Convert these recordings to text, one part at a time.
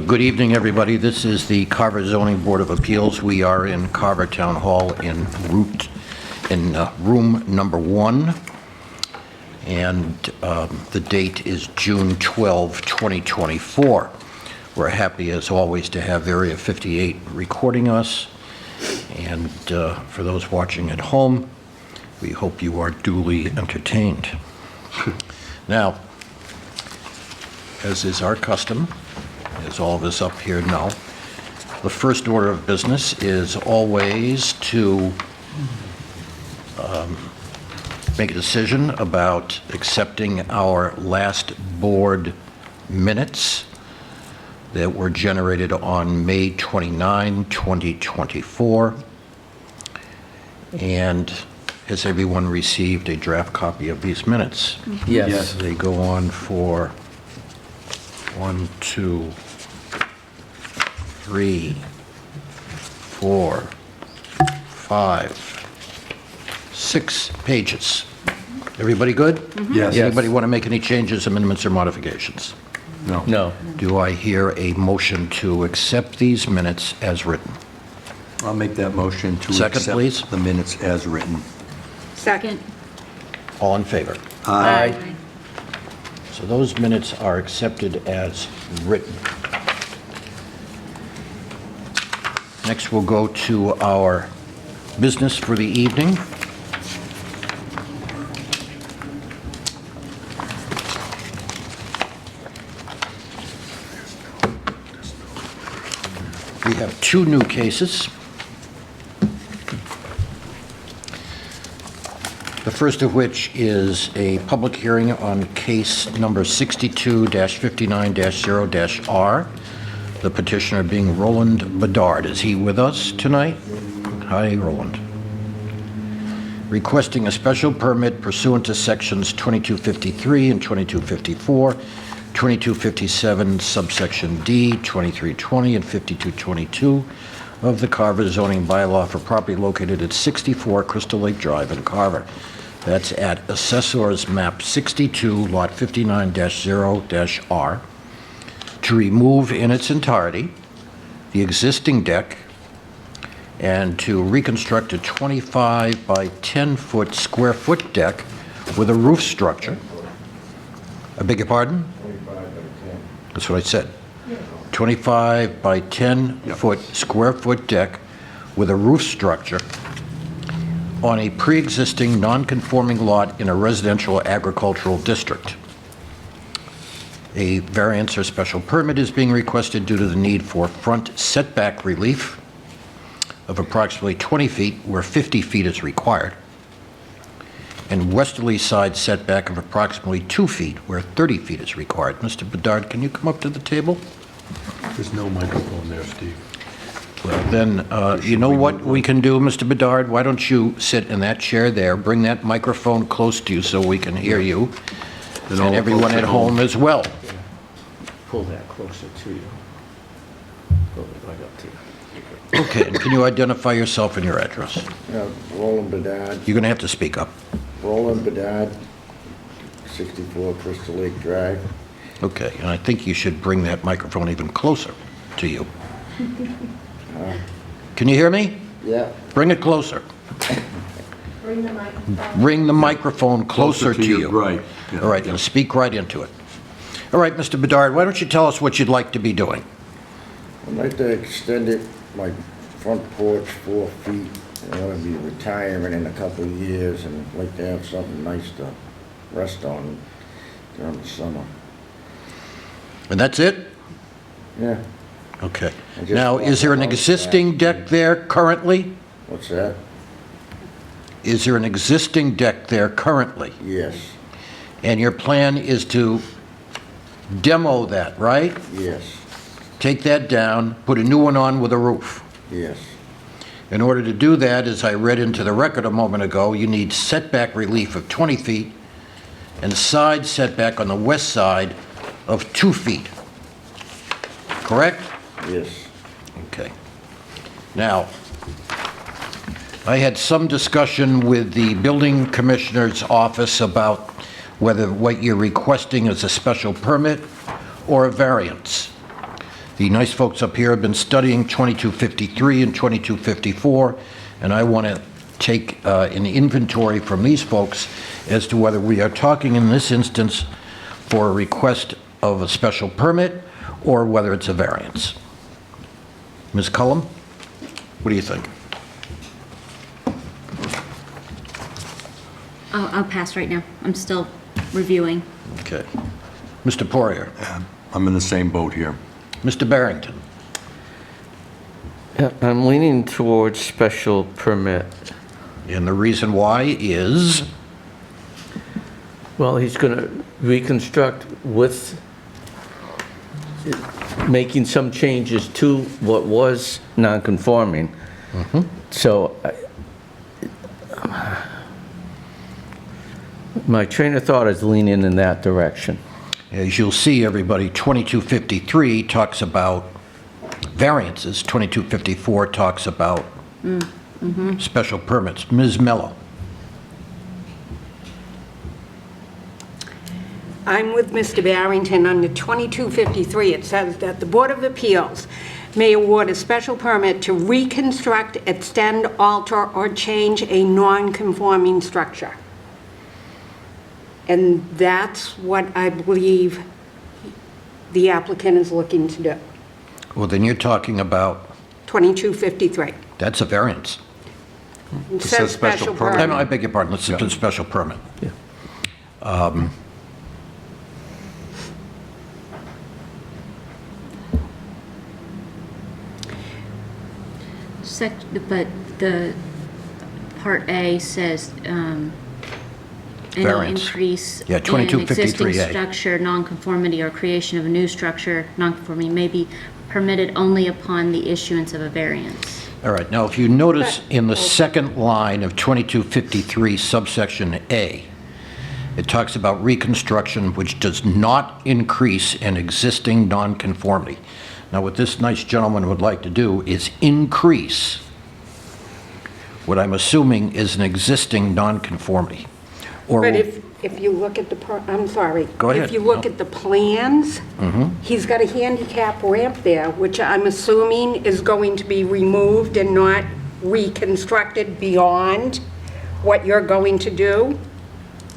Good evening, everybody. This is the Carver Zoning Board of Appeals. We are in Carver Town Hall in room number 1, and the date is June 12, 2024. We're happy, as always, to have Area 58 recording us, and for those watching at home, we hope you are duly entertained. Now, as is our custom, as all of us up here know, the first order of business is always to make a decision about accepting our last board minutes that were generated on May 29, 2024. And has everyone received a draft copy of these minutes? Yes. They go on for 1, 2, 3, 4, 5, 6 pages. Everybody good? Yes. Anybody want to make any changes, amendments, or modifications? No. No. Do I hear a motion to accept these minutes as written? I'll make that motion to Second, accept please. the minutes as written. Second. All in favor? Aye. So those minutes are accepted as written. Next, we'll go to our business for the evening. We have 2 new cases. The first of which is a public hearing on case number 62-59-0-R. The petitioner being Roland Bedard. Is he with us tonight? Hi, Roland. Requesting a special permit pursuant to sections 2253 and 2254, 2257 subsection D, 2320 and 5222 of the Carver zoning bylaw for property located at 64 Crystal Lake Drive in Carver. That's at Assessor's Map 62, Lot 59-0-R, to remove in its entirety the existing deck and to reconstruct a 25 by 10 foot square foot deck with a roof structure. I beg your pardon? 25 by 10. That's what I said. 25 by 10 foot square foot deck with a roof structure on a pre-existing non-conforming lot in a residential agricultural district. A variance or special permit is being requested due to the need for front setback relief of approximately 20 feet where 50 feet is required, and westerly side setback of approximately 2 feet where 30 feet is required. Mr. Bedard, can you come up to the table? There's no microphone there, Steve. Well, then, you know what we can do, Mr. Bedard? Why don't you sit in that chair there, bring that microphone close to you so we can hear you, and everyone at home as well. Pull that closer to you. Pull it right up to you. Okay, and can you identify yourself and your address? Roland Bedard, You're going to have to speak up. Roland Bedard, 64 Crystal Lake Drive. Okay, and I think you should bring that microphone even closer to you. Can you hear me? Yeah, Bring it closer. Bring the microphone. Bring the microphone closer to you. Right. Yeah. All right, and speak right into it. All right, Mr. Bedard, why don't you tell us what you'd like to be doing? I'd like to extend it, my front porch 4 feet. I'm gonna be retiring in a couple of years and I'd like to have something nice to rest on during the summer. And that's it? Yeah, Okay. I just Now, bought is there an the house existing back. deck there currently? what's that? Is there an existing deck there currently? Yes, And your plan is to demo that, right? yes, Take that down, put a new one on with a roof. yes, In order to do that, as I read into the record a moment ago, you need setback relief of 20 feet and side setback on the west side of 2 feet. Correct? yes. Okay. Now, I had some discussion with the building commissioner's office about whether what you're requesting is a special permit or a variance. The nice folks up here have been studying 2253 and 2254, and I want to take an inventory from these folks as to whether we are talking in this instance for a request of a special permit or whether it's a variance. Ms. Cullum, what do you think? I'll pass right now. I'm still reviewing. Okay. Mr. Poirier, I'm in the same boat here. Mr. Barrington, Yeah, I'm leaning towards special permit. and the reason why is, Well, he's going to reconstruct with making some changes to what was non-conforming. So my train of thought is leaning in that direction. as you'll see, everybody, 2253 talks about variances, 2254 talks about special permits. Ms. Mello? I'm with Mr. Barrington. Under 2253, it says that the Board of Appeals may award a special permit to reconstruct, extend, alter, or change a non-conforming structure. And that's what I believe the applicant is looking to do. Well, then you're talking about, 2253. that's a variance. It says says special special permit. I permit. beg your pardon, let's do a special permit. But the Part A says, any Variance. increase Yeah, in 2253A. existing structure, nonconformity, or creation of a new structure, nonconformity may be permitted only upon the issuance of a variance. All right, now if you notice in the second line of 2253 subsection A, it talks about reconstruction which does not increase an existing nonconformity. Now what this nice gentleman would like to do is increase what I'm assuming is an existing nonconformity. Or, But if you look at the, I'm sorry. Go ahead. If you look at the plans, he's got a handicap ramp there, which I'm assuming is going to be removed and not reconstructed beyond what you're going to do.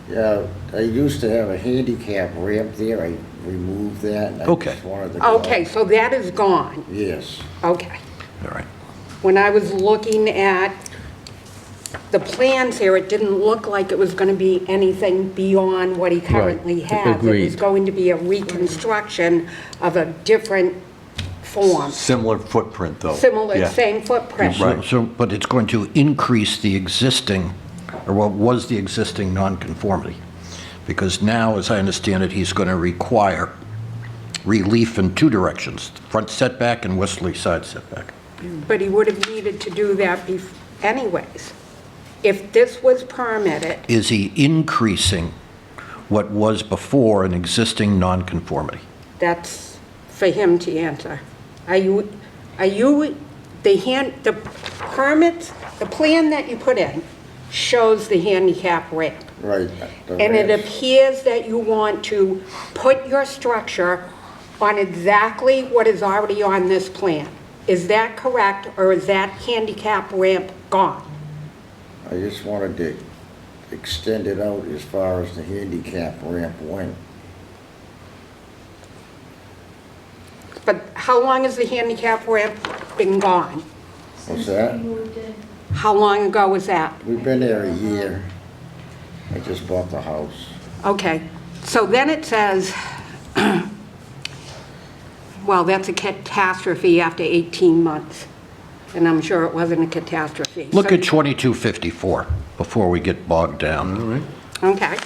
Yeah, I used to have a handicap ramp there, I removed that, and I Okay. just wanted to go. Okay, so that is gone. Yes. Okay. all right, When I was looking at the plans here, it didn't look like it was going to be anything beyond what he currently has. It was Agreed. going to be a reconstruction of a different form, Similar footprint, though. similar, Yeah. same footprint. Right. so, but it's going to increase the existing, or what was the existing nonconformity. Because now, as I understand it, he's going to require relief in two directions, front setback and westerly side setback. But he would have needed to do that anyways. If this was permitted, Is he increasing what was before an existing nonconformity? that's for him to answer. The permits, the plan that you put in shows the handicap ramp. Right. the And it ramps. appears that you want to put your structure on exactly what is already on this plan. Is that correct, or is that handicap ramp gone? I just wanted to extend it out as far as the handicap ramp went. But how long has the handicap ramp been gone? What's that? How long ago was that? We've been there a year. I just bought the house. Okay, so then it says, well, that's a catastrophe after 18 months. And I'm sure it wasn't a catastrophe. Look So- at 2254 before we get bogged down. All right. Okay.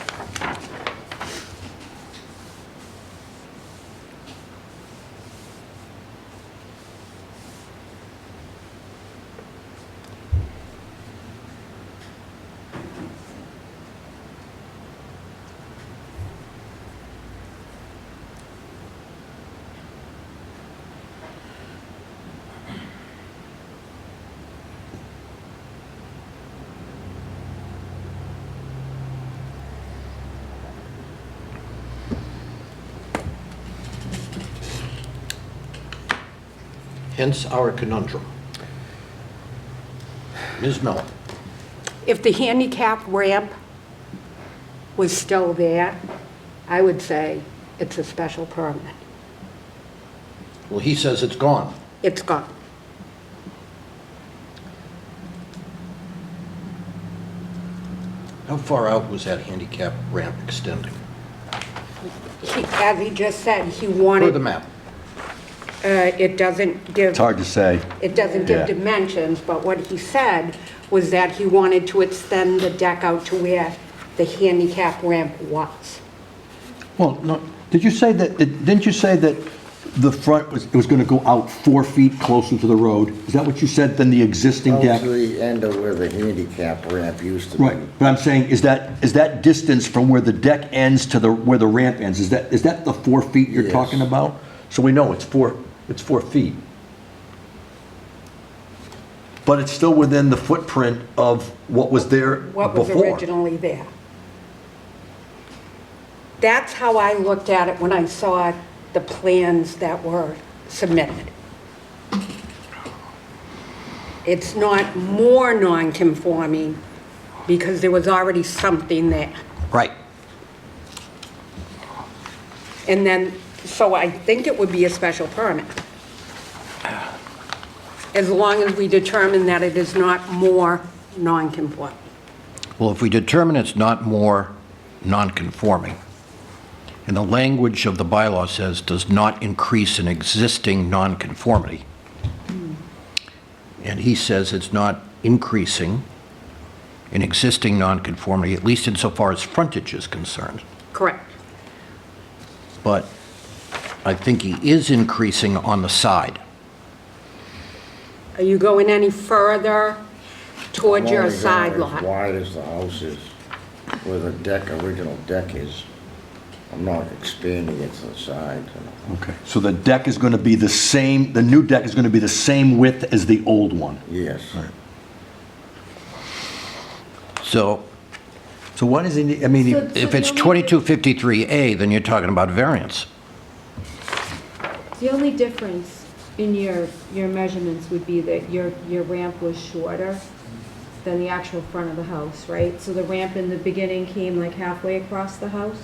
Hence our conundrum. Ms. Mellon? If the handicap ramp was still there, I would say it's a special permit. Well, he says it's gone. It's gone. How far out was that handicap ramp extending? As he just said, he Per wanted... the map. It doesn't give... It's hard to say. It doesn't give Yeah. dimensions, but what he said was that he wanted to extend the deck out to where the handicap ramp was. Well, no, didn't you say that the front was, it was going to go out 4 feet closer to the road? Is that what you said, than the existing Out deck? to the end of where the handicap ramp used to be. Right, but I'm saying, is that distance from where the deck ends to where the ramp ends, is that the 4 feet you're Yes. talking about? So we know it's 4 feet. But it's still within the footprint of what was there What was before. originally there. That's how I looked at it when I saw the plans that were submitted. It's not more non-conforming because there was already something there. Right. And then, so I think it would be a special permit. As long as we determine that it is not more non-conforming. Well, if we determine it's not more non-conforming, and the language of the bylaw says does not increase an existing non-conformity, and he says it's not increasing an existing non-conformity, at least insofar as frontage is concerned. Correct. But I think he is increasing on the side. Are you going any further towards I'm your only going side As lot? wide as the house is, where the deck, original deck is. I'm not expanding it to the side. Okay, so the deck is going to be the same, the new deck is going to be the same width as the old one? Yes. So So why does he need, I mean, he- if it's 2253A, then you're talking about variance. The only difference in your measurements would be that your ramp was shorter than the actual front of the house, right? So the ramp in the beginning came like halfway across the house?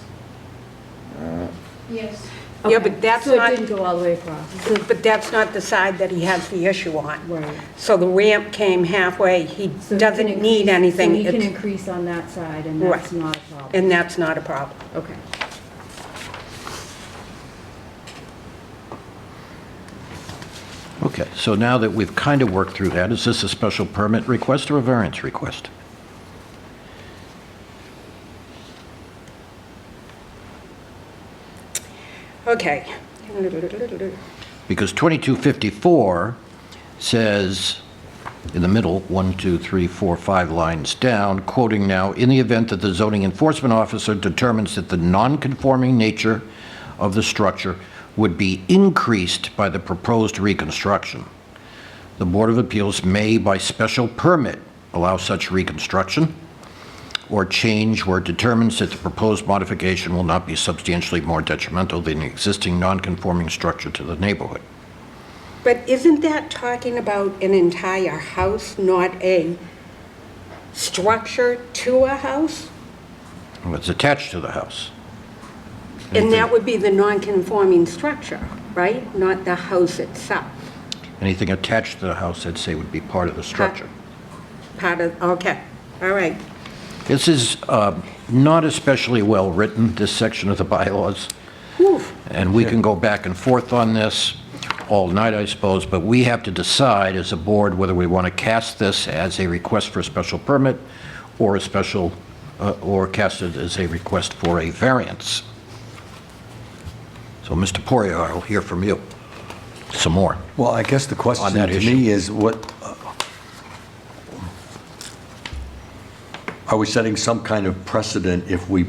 Yes. Yeah, Okay, but that's So not- it didn't go all the way across? But that's not the side that he has the issue on. Right. So the ramp came halfway, he So he doesn't can need increase- anything. So he can It's- increase on that side, and Right. that's not a problem? And that's not a problem. Okay. Okay, so now that we've kind of worked through that, is this a special permit request or a variance request? Okay. Because 2254 says, in the middle, 1, 2, 3, 4, 5 lines down, quoting now, "In the event that the zoning enforcement officer determines that the non-conforming nature of the structure would be increased by the proposed reconstruction, the Board of Appeals may, by special permit, allow such reconstruction or change where it determines that the proposed modification will not be substantially more detrimental than the existing non-conforming structure to the neighborhood." But isn't that talking about an entire house, not a structure to a house? Well, it's attached to the house. And that would be the non-conforming structure, right? Not the house itself. Anything attached to the house, I'd say, would be part of the structure. Part of, okay, all right. This is not especially well-written, this section of the bylaws, Whew. and we can go back and forth on this all night, I suppose, but we have to decide as a board whether we want to cast this as a request for a special permit or a special, or cast it as a request for a variance. So, Mr. Poirier, I'll hear from you some more. well, I guess the question On that to issue. me is what, are we setting some kind of precedent if we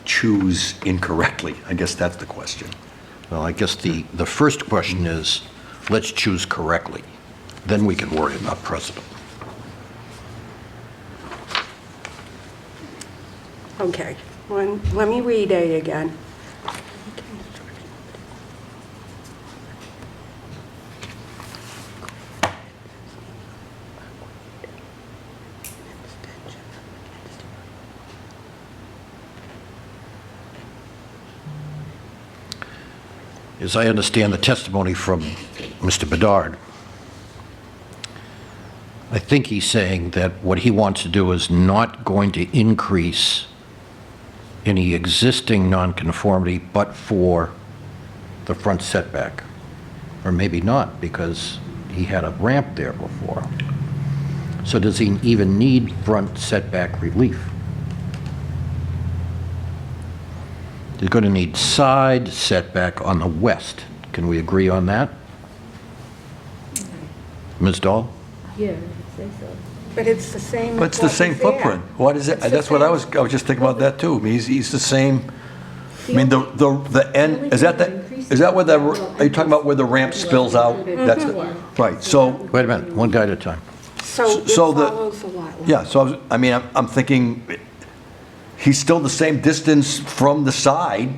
choose incorrectly? I guess that's the question. Well, I guess the first question is, let's choose correctly. Then we can worry about precedent. Okay, let me read A again. as I understand the testimony from Mr. Bedard, I think he's saying that what he wants to do is not going to increase any existing nonconformity but for the front setback. Or maybe not, because he had a ramp there before. So does he even need front setback relief? He's going to need side setback on the west. Can we agree on that? Ms. Dahl? Yeah, I would say so. But it's the same. But it's the same footprint. What is it? It's the That's what I same. was just thinking about that too. I mean, he's the same, I mean, the end, is that where the, are you talking about where the ramp spills out? That's it, right, so, Wait a minute, one guy at a time. So it So the- follows the lot line. yeah, so, I mean, I'm thinking, he's still the same distance from the side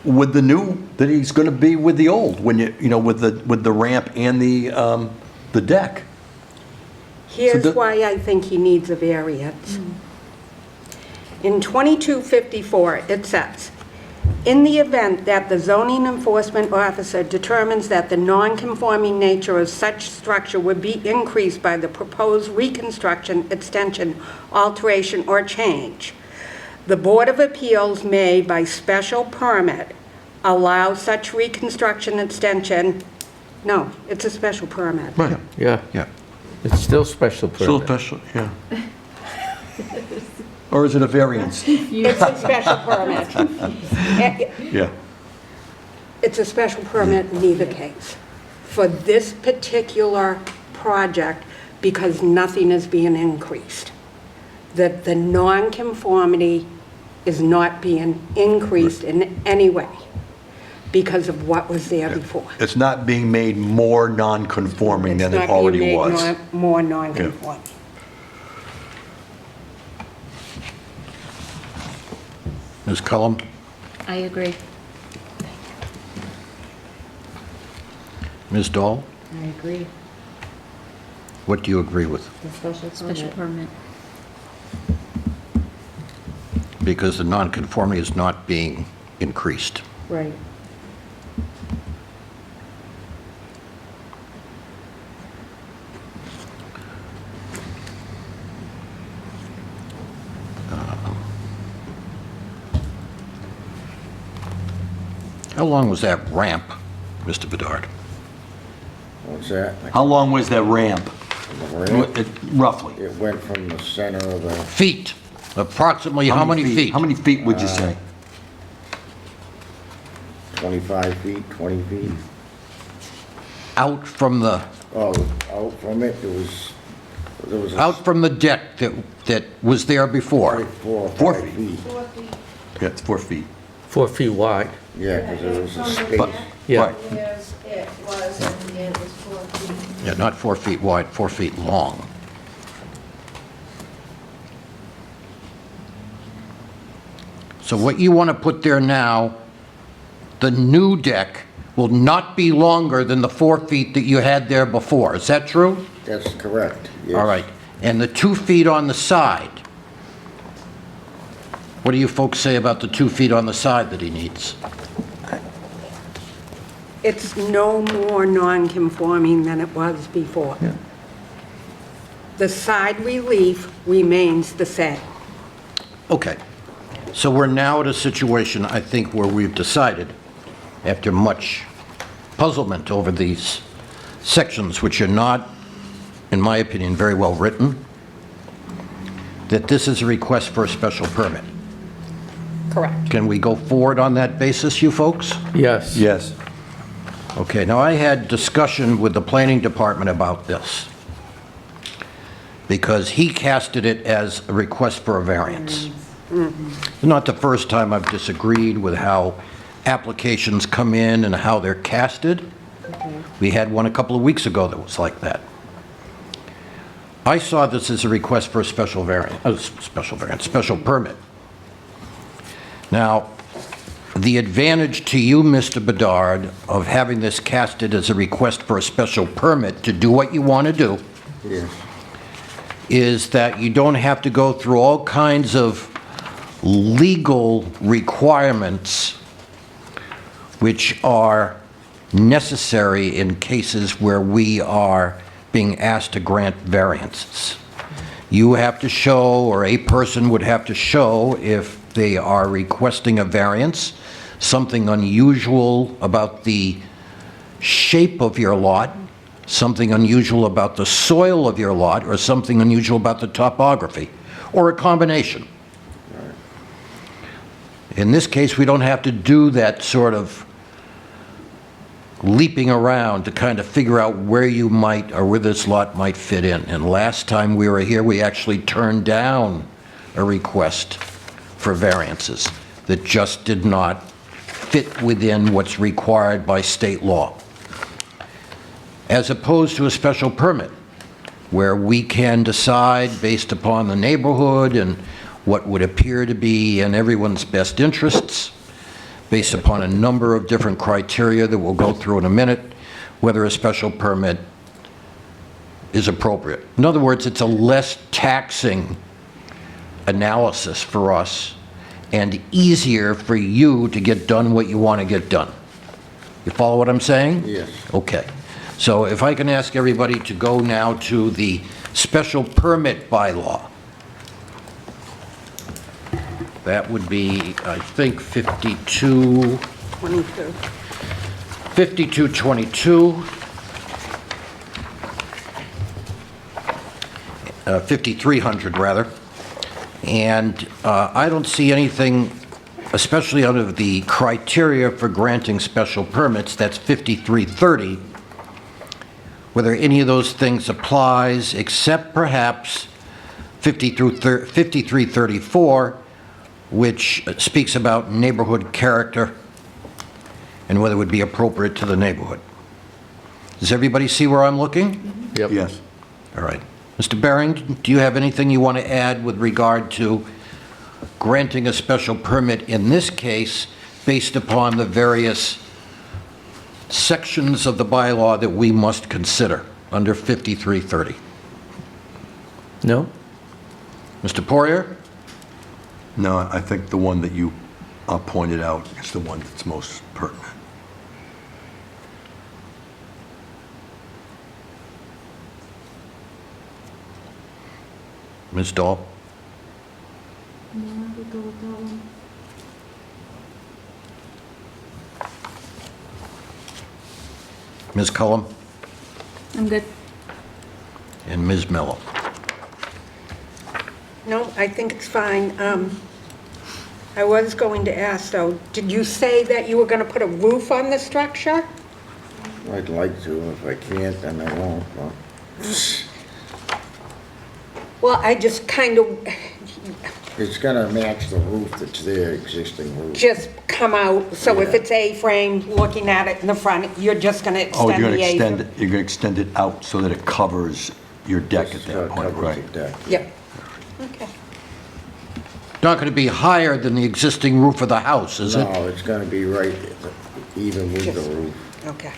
with the new, that he's gonna be with the old, when you know, with the ramp and the deck. Here's the- why I think he needs a variance. In 2254, it says, "In the event that the zoning enforcement officer determines that the non-conforming nature of such structure would be increased by the proposed reconstruction, extension, alteration, or change, the Board of Appeals may, by special permit, allow such reconstruction, extension," no, it's a special permit. Right. Yeah, Yeah. it's still special Still permit. special, yeah. Or is it a variance? It's a special permit. Yeah. It's a special permit in either case, for this particular project, because nothing is being increased. The nonconformity is not being increased in any way because of what was there before. It's not being made more non-conforming than it It's not being already made was. more nonconforming. Ms. Cullum? I agree. Ms. Dahl? I agree. What do you agree with? The special Special permit. permit. Because the nonconformity is not being increased. Right. How long was that ramp, Mr. Bedard? What's that? How long was that ramp? The ramp? Roughly. It went from the center of the Feet, approximately how many feet? How many feet would you say? 25 feet, 20 feet. Out from the, Oh, out from it, there was a out from the deck that was there before? 4 or 4 5 feet. feet. Yeah, it's 4 feet. 4 feet wide. Yeah, because there was a space. Yeah, Right. Yes, it was, and it was 4 feet. Yeah, not 4 feet wide, 4 feet long. So what you want to put there now, the new deck will not be longer than the 4 feet that you had there before. Is that true? That's correct, yes. All right. And the 2 feet on the side, what do you folks say about the 2 feet on the side that he needs? It's no more non-conforming than it was before. The side relief remains the same. Okay. So we're now at a situation, I think, where we've decided, after much puzzlement over these sections, which are not, in my opinion, very well written, that this is a request for a special permit. Correct. Can we go forward on that basis, you folks? yes. Yes. Okay, now I had discussion with the planning department about this, because he casted it as a request for a variance. Not the first time I've disagreed with how applications come in and how they're casted. We had one a couple of weeks ago that was like that. I saw this as a request for a special special permit. Now, the advantage to you, Mr. Bedard, of having this casted as a request for a special permit to do what you want to do Yes. is that you don't have to go through all kinds of legal requirements which are necessary in cases where we are being asked to grant variances. You have to show, or a person would have to show, if they are requesting a variance, something unusual about the shape of your lot, something unusual about the soil of your lot, or something unusual about the topography, or a combination. In this case, we don't have to do that sort of leaping around to kind of figure out where you might, or where this lot might fit in. And last time we were here, we actually turned down a request for variances that just did not fit within what's required by state law. As opposed to a special permit, where we can decide based upon the neighborhood and what would appear to be in everyone's best interests, based upon a number of different criteria that we'll go through in a minute, whether a special permit is appropriate. In other words, it's a less taxing analysis for us and easier for you to get done what you want to get done. You follow what I'm saying? Yes. Okay. So if I can ask everybody to go now to the special permit bylaw. That would be, I think, 52... 22. 5222, 5300 rather, and I don't see anything, especially under the criteria for granting special permits, that's 5330, whether any of those things applies, except perhaps 5334, which speaks about neighborhood character and whether it would be appropriate to the neighborhood. Does everybody see where I'm looking? Yep. Yes. All right. Mr. Barrington, do you have anything you want to add with regard to granting a special permit in this case based upon the various sections of the bylaw that we must consider under 5330? No? Mr. Poirier? No, I think the one that you pointed out is the one that's most pertinent. Ms. Dahl? No, I would go with that one. Ms. Cullum? I'm good. And Ms. Mello? No, I think it's fine. I was going to ask, though, did you say that you were going to put a roof on the structure? I'd like to. If I can't, then I won't. But Well, I just kind of it's gonna match the roof that's there, existing roof. just come out, so if Yeah. it's A-frame, looking at it in the front, you're just going to Oh, extend the A-frame? you're going to extend it out so that it covers your deck at Just, that point, covers right? the deck. Yep. Okay. Not going to be higher than the existing roof of the house, is it? No, it's gonna be right even with Just- the roof. Okay.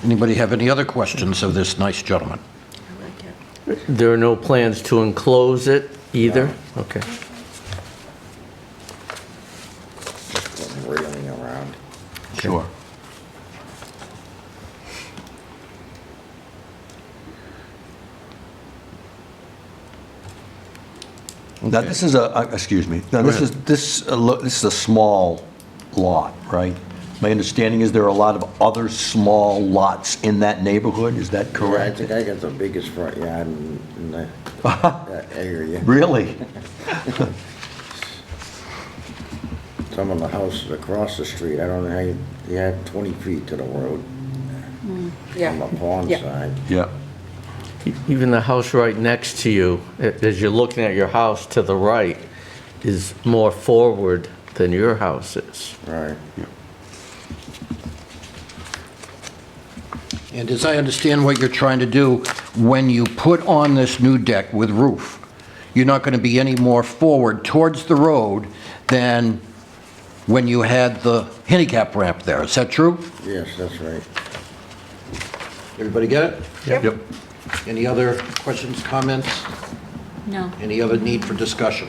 Anybody have any other questions of this nice gentleman? I like it. There are no plans to enclose it either? Okay. Putting railing around. Sure. Now, this is excuse me, now, this is a small lot, right? My understanding is there are a lot of other small lots in that neighborhood, is that I correct? think I got the biggest front yard in that area. Really? Some of the houses across the street, I don't know how you had 20 feet to the road Yeah. on the pond Yeah. side. Yeah. Even the house right next to you, as you're looking at your house to the right, is more forward than your house is. Right. And as I understand what you're trying to do, when you put on this new deck with roof, you're not going to be any more forward towards the road than when you had the handicap ramp there. Is that true? Yes, that's right. Everybody get it? Yep. Yep. Any other questions, comments? No, Any other need for discussion?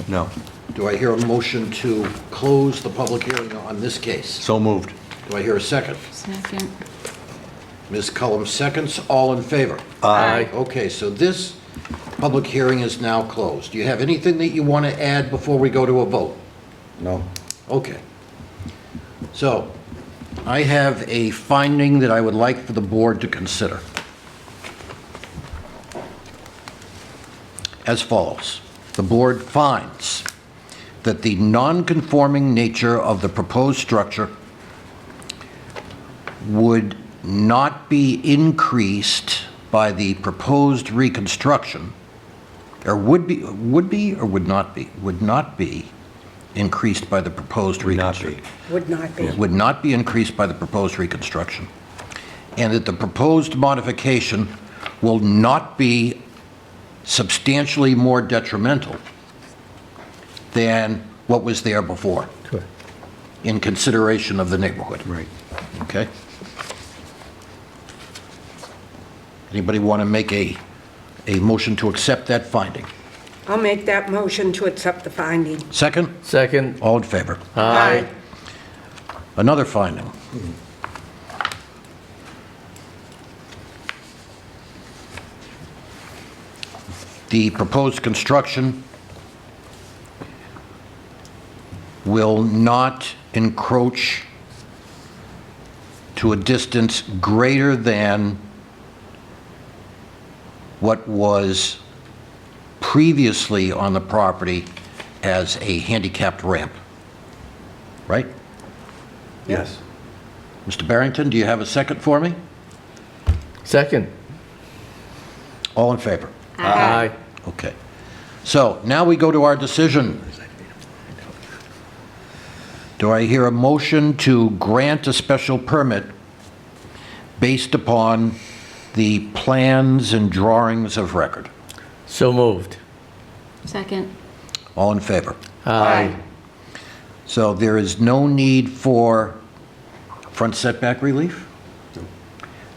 no. No. Do I hear a motion to close the public hearing on this case? So moved. Do I hear a second? Second. Ms. Cullum seconds. All in favor? Aye. Okay, so this public hearing is now closed. Do you have anything that you want to add before we go to a vote? No. Okay. So, I have a finding that I would like for the board to consider. As follows. The board finds that the non-conforming nature of the proposed structure would not be increased by the proposed reconstruction, or would be or would not be? Would not be increased by the proposed Would not be. reconstruction. Would not be. Would not be increased by the proposed reconstruction. And that the proposed modification will not be substantially more detrimental than what was there before, Correct. in consideration of the neighborhood. Right. Okay? Anybody want to make a motion to accept that finding? I'll make that motion to accept the finding. Second? Second. All in favor? Aye. Another finding. The proposed construction will not encroach to a distance greater than what was previously on the property as a handicapped ramp. Right? Yes. Mr. Barrington, do you have a second for me? Second. All in favor? Aye. Okay. So now we go to our decision. Do I hear a motion to grant a special permit based upon the plans and drawings of record? So moved. Second. All in favor? Aye. So there is no need for front setback relief?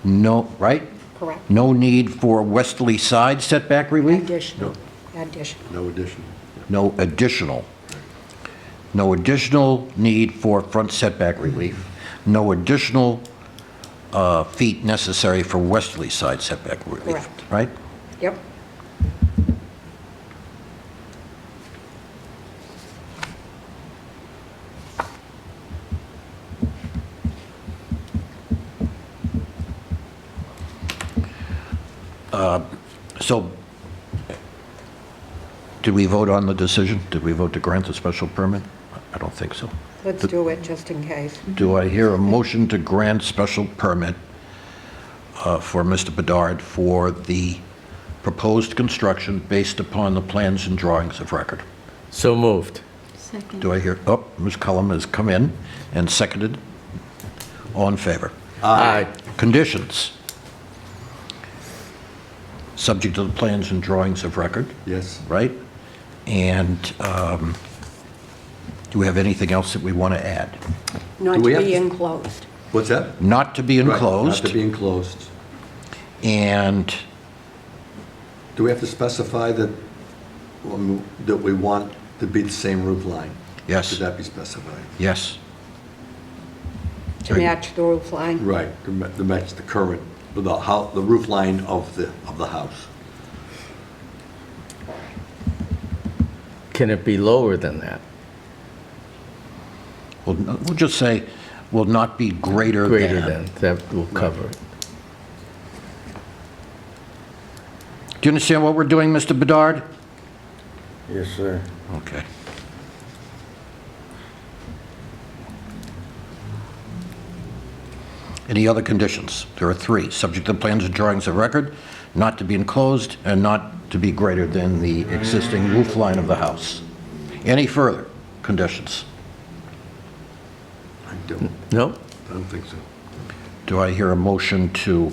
No, right? Correct. No need for westerly side setback relief? Additional. Additional. No addition. No additional. No additional need for front setback relief. No additional feet necessary for westerly side setback relief. Correct. Right? Yep. So, did we vote on the decision? Did we vote to grant the special permit? I don't think so. Let's do it just in case. Do I hear a motion to grant special permit for Mr. Bedard for the proposed construction based upon the plans and drawings of record? So moved. Second. Do I hear, oh, Ms. Cullum has come in and seconded. All in favor? Aye. Conditions. Subject to the plans and drawings of record, Yes. right? And do we have anything else that we want to add? Not Do to we have be to- enclosed. What's that? Not to be Right, enclosed, Not to be enclosed. and Do we have to specify that we want to be the same roof line? yes, Should that be specified? yes. To match the roof line. Right, to match the current, the roof line of the house. Can it be lower than that? We'll just say, will not be greater Greater than. than, that will cover it. Do you understand what we're doing, Mr. Bedard? Yes, sir. Okay. Any other conditions? There are three. Subject to the plans and drawings of record, not to be enclosed, and not to be greater than the existing roof line of the house. Any further conditions? I don't think so. Do I hear a motion to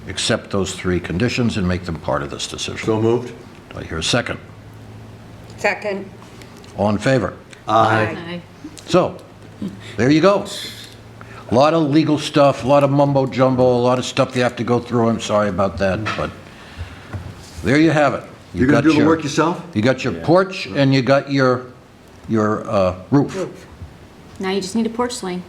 accept those three conditions and make them part of this decision? So moved? Do I hear a second? Second. All in favor? Aye. So, there you go. A lot of legal stuff, a lot of mumbo jumbo, a lot of stuff you have to go through. I'm sorry about that, but there you have it. You're gonna got do the your- work yourself? You got your porch and you got your roof. Now you just need a porch swing.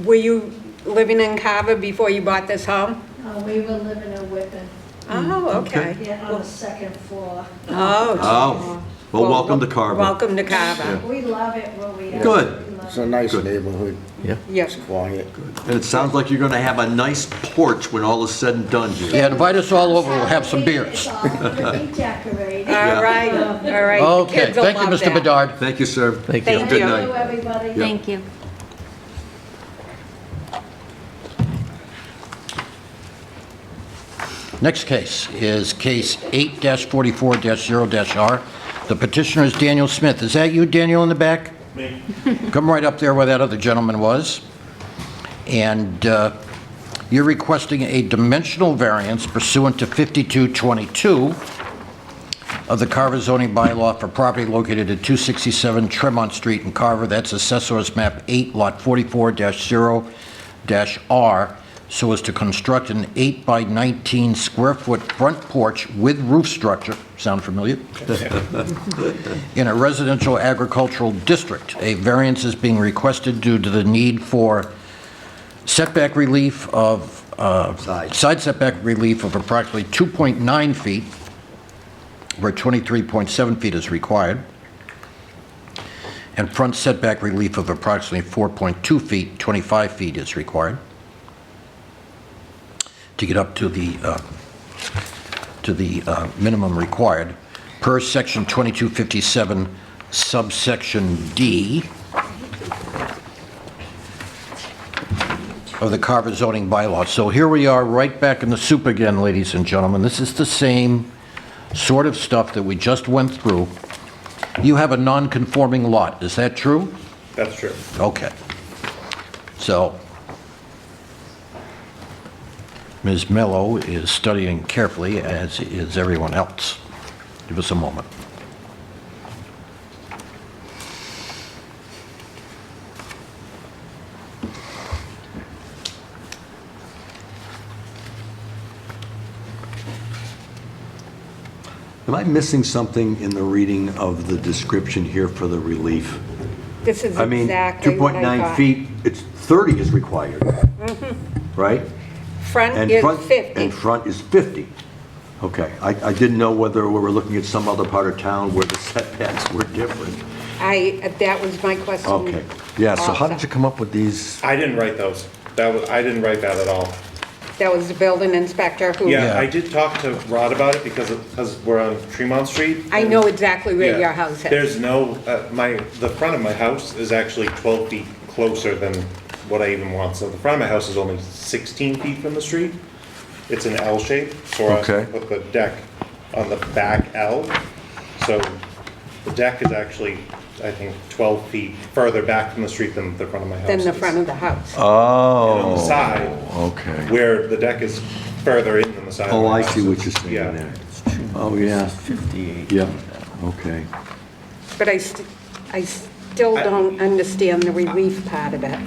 Were you living in Carver before you bought this home? We were living in Whitman, Oh, okay. yeah, on the second floor. Oh. Oh, well, welcome to Carver. Welcome to Carver. We love it where we are. Good. We love It's a nice Good. neighborhood, Yes. quiet. And it sounds like you're gonna have a nice porch when all is said and done here. Yeah, invite us all over, we'll have some beers. It's all redecorated. All right, all right. The Okay, kids will thank you, love Mr. that. Bedard. Thank you, sir. Thank you. Thank Good you. night. Hello, everybody. Thank you. Next case is case 8-44-0-R. The petitioner is Daniel Smith. Is that you, Daniel, in the back? Me. Come right up there where that other gentleman was. And you're requesting a dimensional variance pursuant to 5222 of the Carver zoning bylaw for property located at 267 Tremont Street in Carver. That's Assessor's Map 8, Lot 44-0-R, so as to construct an 8 by 19 square foot front porch with roof structure, sound familiar? In a residential agricultural district. A variance is being requested due to the need for setback relief of, side setback relief of approximately 2.9 feet, where 23.7 feet is required, and front setback relief of approximately 4.2 feet, 25 feet is required, to get up to the minimum required, per section 2257, subsection D of the Carver zoning bylaw. So here we are, right back in the soup again, ladies and gentlemen. This is the same sort of stuff that we just went through. You have a non-conforming lot, is that true? That's true. Okay. So, Ms. Mello is studying carefully, as is everyone else. Give us a moment. Am I missing something in the reading of the description here for the relief? This is I mean, exactly what I 2.9 thought. feet, it's 30 is required, right? Front And is front 50. And front is 50. Okay, I didn't know whether we were looking at some other part of town where the setbacks were different. That was my question. Okay, yeah, so how did also. you come up with these? I didn't write those. I didn't write that at all. That was the building inspector who... Yeah, Yeah. I did talk to Rod about it because we're on Tremont Street. I know exactly where Yeah. your house is. There's no, the front of my house is actually 12 feet closer than what I even want. So the front of my house is only 16 feet from the street. It's an L shape, so I Okay. put the deck on the back L. So the deck is actually, I think, 12 feet further back from the street than the front of my house Than the is. front of the house. And on the Oh, side, okay. where the deck is further in than the side of Oh, my I house see what is. you're saying Yeah. there. Oh, yeah, 58. yeah, okay. But I still don't understand the relief part of it.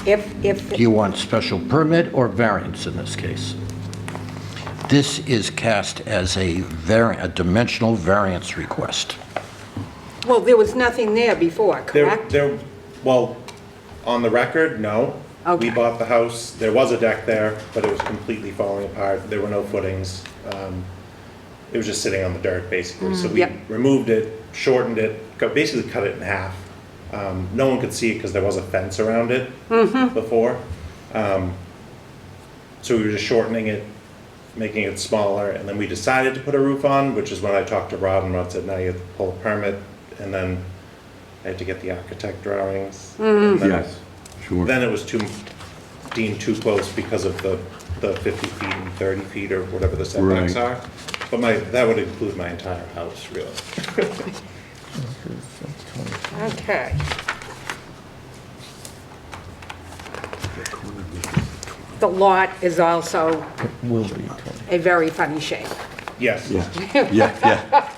If, Do you want special permit or variance in this case? This is cast as a dimensional variance request. well, there was nothing there before, correct? Well, on the record, no. Okay. We bought the house, there was a deck there, but it was completely falling apart, there were no footings. It was just sitting on the dirt, basically. So we Yep. removed it, shortened it, basically cut it in half. No one could see it because there was a fence around it before. So we were just shortening it, making it smaller, and then we decided to put a roof on, which is when I talked to Rod, and Rod said, now you have to pull a permit, and then I had to get the architect drawings. And then- Yes, sure. Then it was deemed too close because of the 50 feet and 30 feet or whatever the setbacks Right. are. But that would include my entire house, really. Okay. The lot is also Will be 20. a very funny shape. Yes. Yeah, yeah, yeah.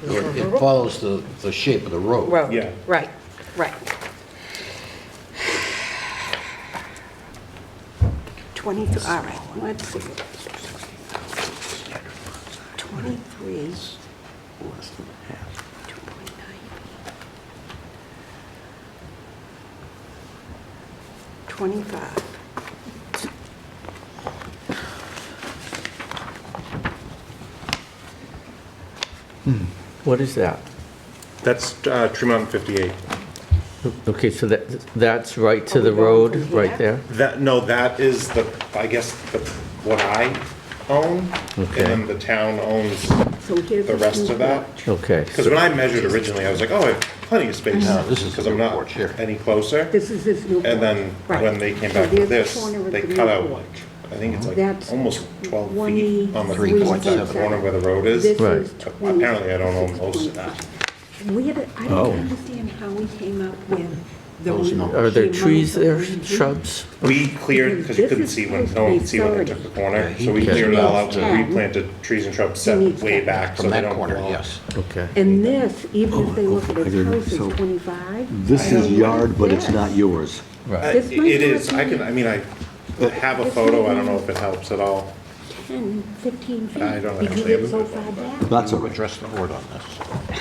It follows the shape of the road. Road. Yeah. Right, right. 23, all right, let's see. 23, Less than half. 2.9. 25. What is that? That's Tree Mountain 58. Okay, so that's right to Are we the going road, from here? right there? No, that is I guess, what I own. Okay. And then the town owns So here's the rest new of that. porch. Okay. Because when I measured originally, I was like, oh, I have plenty of space. No, this is Because the I'm new not porch here. any closer. This is his new porch. And then Right. when they came So back there's with the this, corner of they the cut new out porch. like, I think it's like That's almost 12 feet on the 3.7. corner where the road is. This Right. is Apparently, I don't own most of that. I Oh. don't understand how we came up with the. Are there the trees amount there, of relief. shrubs? We cleared, because you This couldn't is see when, supposed no to one be could see when they 30. took the corner. Yeah, he So we needs cleared it all out, 10. we replanted trees and shrubs set needs way 10. back so From they that don't corner, blow. yes. Okay. And this, even if they look at I his didn't- house, so is 25. This I is don't know yard, what but it it's is. not yours. This might It not is, I be- can, I mean, I have a photo, I don't know if it helps at all. 10, 15 feet. I don't because actually it's have so a- far back. That's all To right. address the board on this.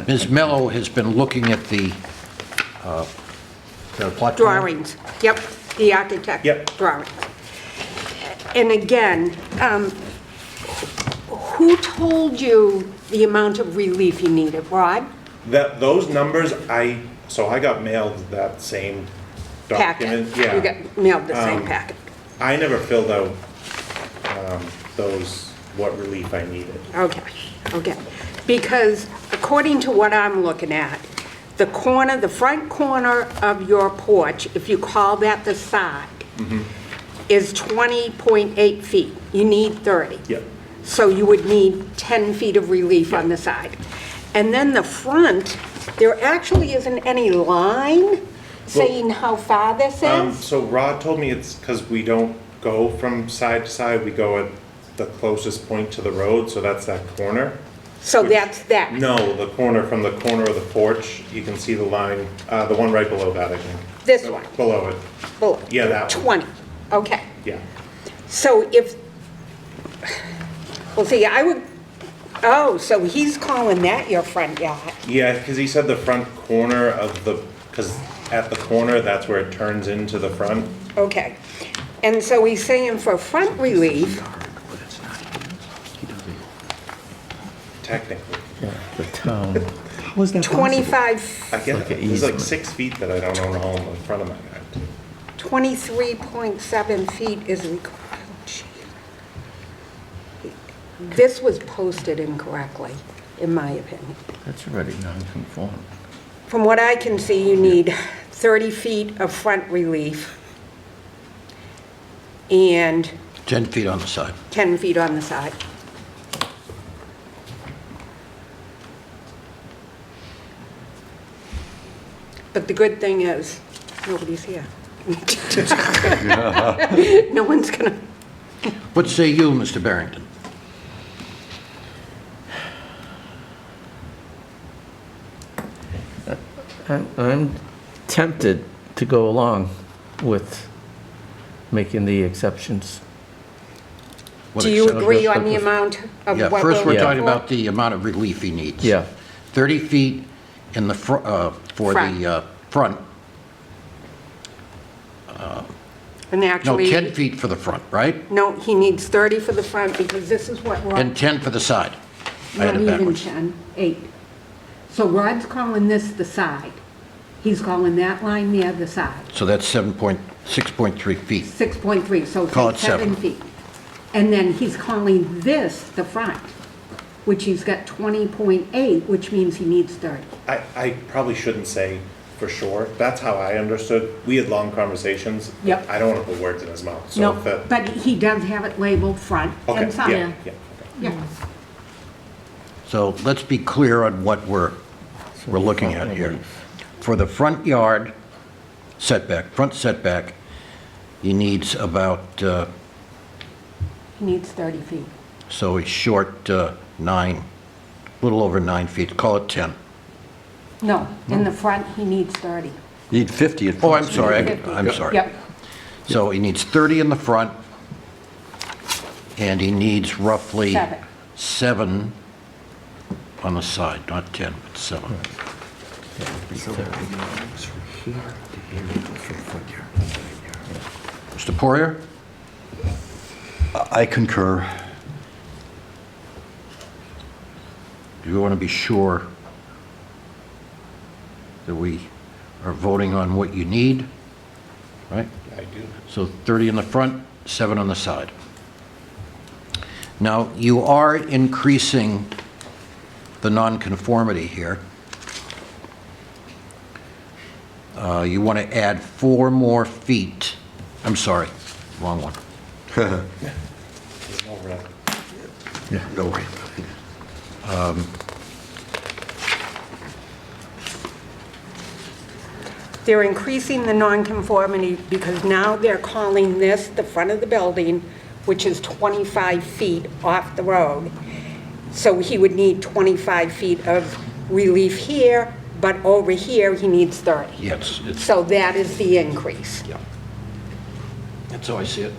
Ms. Mello has been looking at the plot plan? Drawings, yep, the architect Yep. drawings. And again, who told you the amount of relief you needed, Rod? Those numbers, so I got mailed that same document. Packet. You got mailed the same Um, packet. I never filled out what relief I needed. Okay, okay. Because according to what I'm looking at, the corner, the front corner of your porch, if you call that the side, is 20.8 feet. You need 30. Yep. So you would need 10 feet of relief on the side. And then the front, there actually isn't any line saying how far this is. So Rod told me it's because we don't go from side to side, we go at the closest point to the road, so that's that corner. So that's that. No, the corner, from the corner of the porch, you can see the line, the one right below that, I think. This one. Below it, Below. Yeah, that one. 20, okay. yeah. So if, well, see, I would, oh, so he's calling that your front yard. Yeah, because he said the front corner of the, because at the corner, that's where it turns into the front. Okay. And so he's saying for front relief, Technically. The town. How is that possible? 25, I get Like it. an There's like easement. 6 feet that I don't own a home in front of my yard. 23.7 feet is required. Oh, gee. This was posted incorrectly, in my opinion. That's already non-conforming. From what I can see, you need 30 feet of front relief and 10 feet on the side. 10 feet on the side. But the good thing is, nobody's here. No one's gonna, What say you, Mr. Barrington? I'm tempted to go along with making the exceptions. What do you exception? agree on the amount of Yeah, what first we're looking talking for? about the amount of relief he needs. Yeah. 30 feet in the, for the front. And No, actually, 10 feet for the front, right? no, he needs 30 for the front because this is what Rod, And 10 for the side. I had not it even backwards. 10, 8. So Rod's calling this the side. He's calling that line there the side. So that's 6.3 feet. 6.3, so Call say it 7. 7 feet. And then he's calling this the front, which he's got 20.8, which means he needs 30. I probably shouldn't say for sure. That's how I understood. We had long conversations. Yep. I don't want to put words in his mouth. So No, if that, but he does have it labeled front okay, and side. yeah, yeah. Okay. Yeah. So let's be clear on what we're looking at here. For the front yard setback, front setback, he needs about, He needs 30 feet. so he's short 9, a little over 9 feet, call it 10. No, in the front, he needs 30. You need 50 in Oh, front. I'm sorry, 50. I'm sorry. Yep, So he needs 30 in the front and he needs roughly 7. 7 on the side, not 10, but 7. Mr. Poirier? I concur. Do you want to be sure that we are voting on what you need? Right? I do. So 30 in the front, 7 on the side. Now, you are increasing the nonconformity here. You want to add 4 more feet. I'm sorry, wrong one. There's no ramp. Yeah, no way. They're increasing the nonconformity because now they're calling this the front of the building, which is 25 feet off the road. So he would need 25 feet of relief here, but over here, he needs 30. Yes, it's, So that is the increase. yeah. That's how I see it.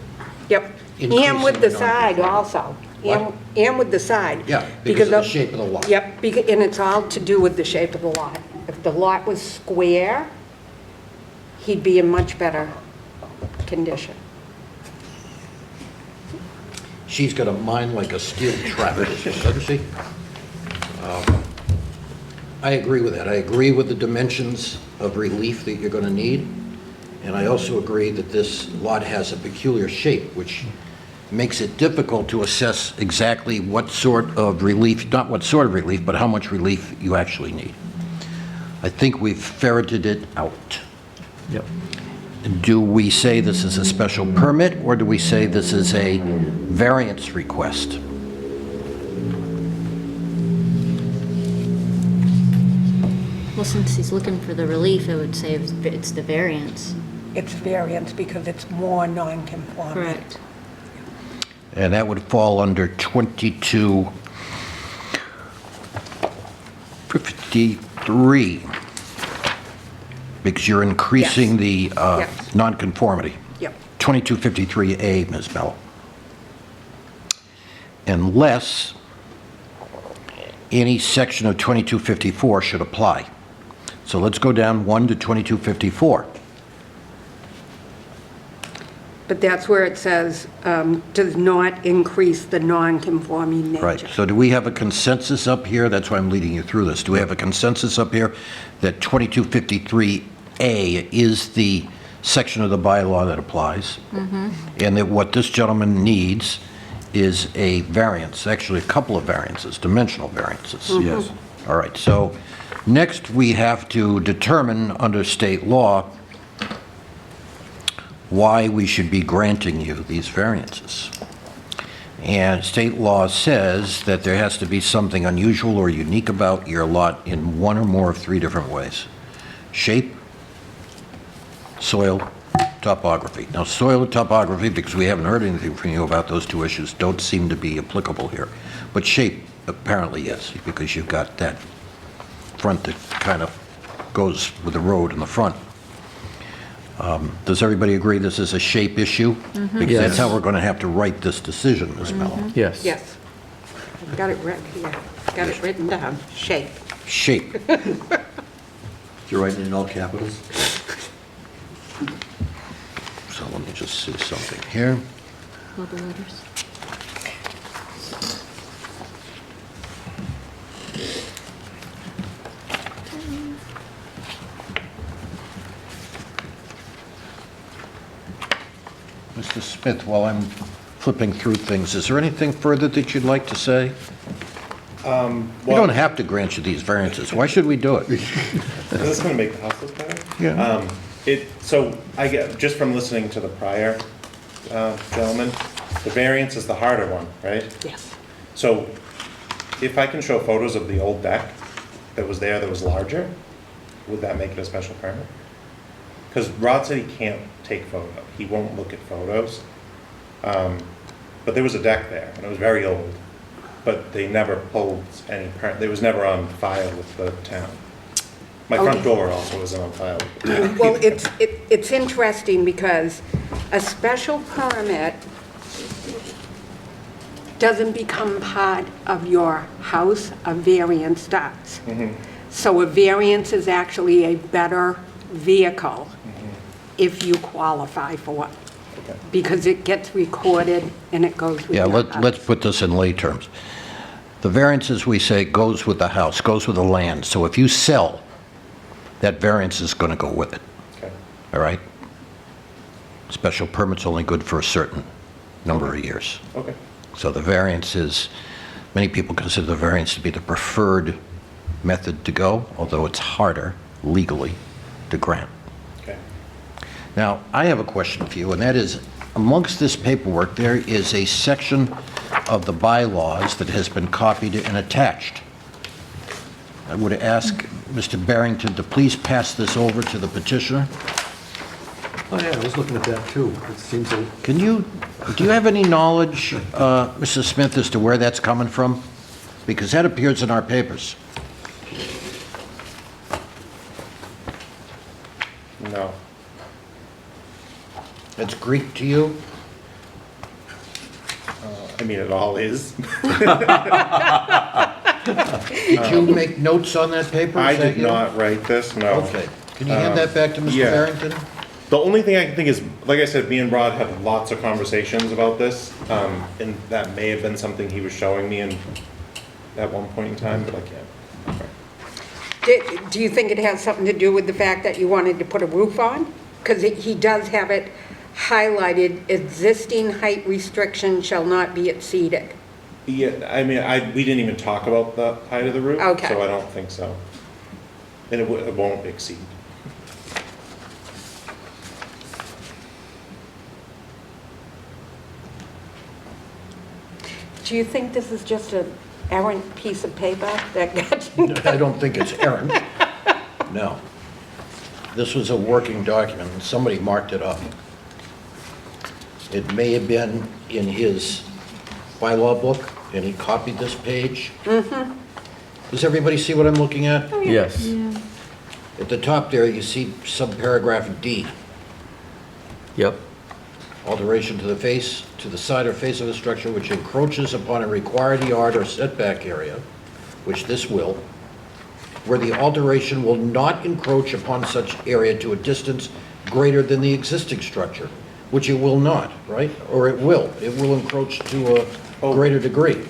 Yep. And Increasing with the the side nonconformity. also. What? And with the side. Yeah, because of the shape of the lot. Yep, and it's all to do with the shape of the lot. If the lot was square, he'd be in much better condition. She's got a mind like a steel trap, doesn't she? I agree with that. I agree with the dimensions of relief that you're going to need, and I also agree that this lot has a peculiar shape, which makes it difficult to assess exactly what sort of relief, not what sort of relief, but how much relief you actually need. I think we've ferreted it out. Yep. Do we say this is a special permit, or do we say this is a variance request? Well, since he's looking for the relief, I would say it's the variance. It's variance because it's more non-conforming. Correct. And that would fall under 2253, because you're increasing the Yes. nonconformity. Yep. 2253A, Ms. Mello. Unless any section of 2254 should apply. So let's go down 1 to 2254. But that's where it says, does not increase the non-conforming nature. Right, so do we have a consensus up here? That's why I'm leading you through this. Do we have a consensus up here that 2253A is the section of the bylaw that applies? And that what this gentleman needs is a variance, actually a couple of variances, dimensional variances? Yes. All right, so next we have to determine under state law why we should be granting you these variances. And state law says that there has to be something unusual or unique about your lot in one or more of 3 different ways: shape, soil, topography. Now, soil and topography, because we haven't heard anything from you about those 2 issues, don't seem to be applicable here. But shape apparently is, because you've got that front that kind of goes with the road in the front. Does everybody agree this is a shape issue? Because that's how we're going to have to write this decision, Ms. Mello. Yes. Yes. I've got it written here. Got it written down. Shape. Shape. You're writing in all capitals? So let me just see something here. All the letters. Mr. Smith, while I'm flipping through things, is there anything further that you'd like to say? We don't have to grant you these variances. Why should we do it? Is this going to make the house look better? Yeah. So I get, just from listening to the prior gentleman, the variance is the harder one, right? Yes. So if I can show photos of the old deck that was there that was larger, would that make it a special permit? Because Rod said he can't take photos, he won't look at photos. But there was a deck there, and it was very old, but they never pulled any, it was never on file with the town. My front Okay. door also wasn't on file with the town. Well, it's interesting because a special permit doesn't become part of your house, a variance does. So a variance is actually a better vehicle if you qualify for it, because it gets recorded and it goes with Yeah, your let's house. put this in lay terms. The variances, we say, goes with the house, goes with the land. So if you sell, that variance is going to go with it, Okay. all right? Special permit's only good for a certain number of years. Okay. So the variance is, many people consider the variance to be the preferred method to go, although it's harder legally to grant. Okay. Now, I have a question for you, and that is, amongst this paperwork, there is a section of the bylaws that has been copied and attached. I would ask Mr. Barrington to please pass this over to the petitioner. Oh, yeah, I was looking at that too. It seems a... Do you have any knowledge, Mrs. Smith, as to where that's coming from? Because that appears in our papers. No. It's Greek to you? I mean, it all is. Did you make notes on that paper? I Is that did you? not write this, no. Okay. Can you hand that back to Mr. yeah. Barrington? The only thing I can think is, like I said, me and Rod had lots of conversations about this, and that may have been something he was showing me at one point in time, but I can't. Do you think it has something to do with the fact that you wanted to put a roof on? Because he does have it highlighted, existing height restriction shall not be exceeded. Yeah, I mean, we didn't even talk about the height of the roof, Okay. so I don't think so. And it won't exceed. Do you think this is just an errant piece of paper that got... I don't think it's errant. No. This was a working document, and somebody marked it up. It may have been in his bylaw book, and he copied this page. Does everybody see what I'm looking at? Yes. At the top there, you see subparagraph D, Yep. alteration to the face, to the side or face of the structure which encroaches upon a required yard or setback area, which this will, where the alteration will not encroach upon such area to a distance greater than the existing structure, which it will not, right? Or it will encroach to a greater degree.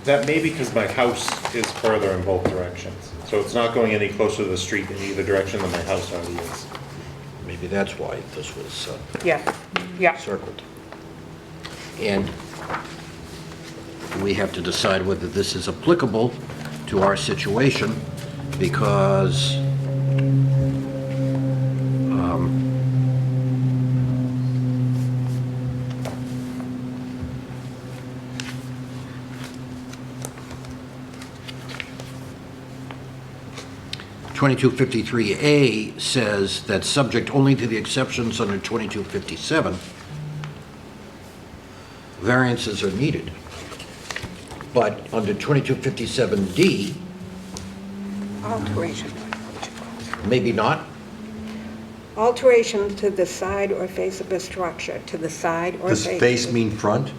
That may be because my house is further in both directions. So it's not going any closer to the street in either direction than my house already is. Maybe that's why this was Yeah. circled. And we have to decide whether this is applicable to our situation, because (2253A) says that subject only to the exceptions under 2257, variances are needed. But under 2257D, Alteration. maybe not. Alteration to the side or face of a structure, to the side or Does face. face mean front?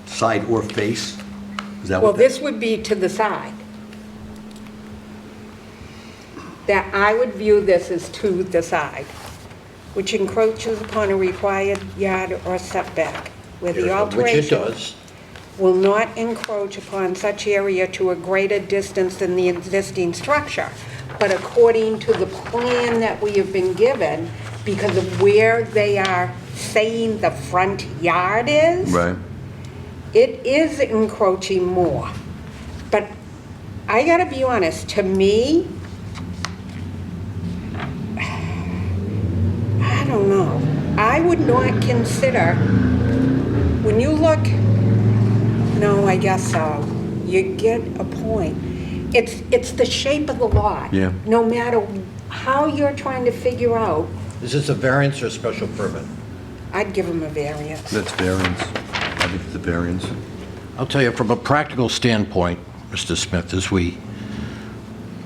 Side or face? Is that Well, what? this would be to the side. That I would view this as to the side, which encroaches upon a required yard or setback, where the Which it alteration does. will not encroach upon such area to a greater distance than the existing structure. But according to the plan that we have been given, because of where they are saying the front yard is, Right. it is encroaching more. But I gotta be honest, to me, I don't know. I would not consider, when you look, no, I guess so. You get a point. It's the shape of the lot. Yeah. No matter how you're trying to figure out, Is this a variance or a special permit? I'd give them a variance. That's variance. I think it's a variance. I'll tell you, from a practical standpoint, Mr. Smith, as we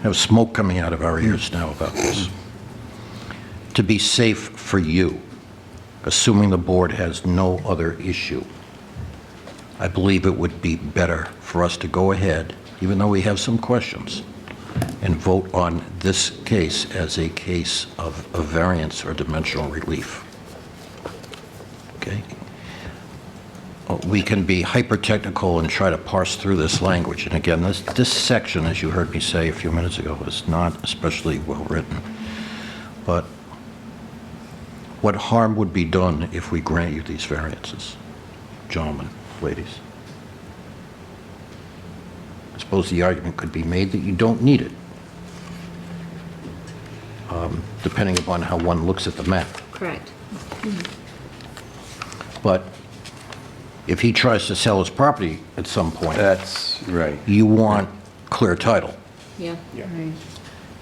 have smoke coming out of our ears now about this, to be safe for you, assuming the board has no other issue, I believe it would be better for us to go ahead, even though we have some questions, and vote on this case as a case of a variance or dimensional relief. Okay? We can be hyper-technical and try to parse through this language. And again, this section, as you heard me say a few minutes ago, is not especially well-written. But what harm would be done if we grant you these variances? Gentlemen, ladies. I suppose the argument could be made that you don't need it, depending upon how one looks at the map. Correct. But if he tries to sell his property at some point, That's right. you want clear title. Yeah. Right.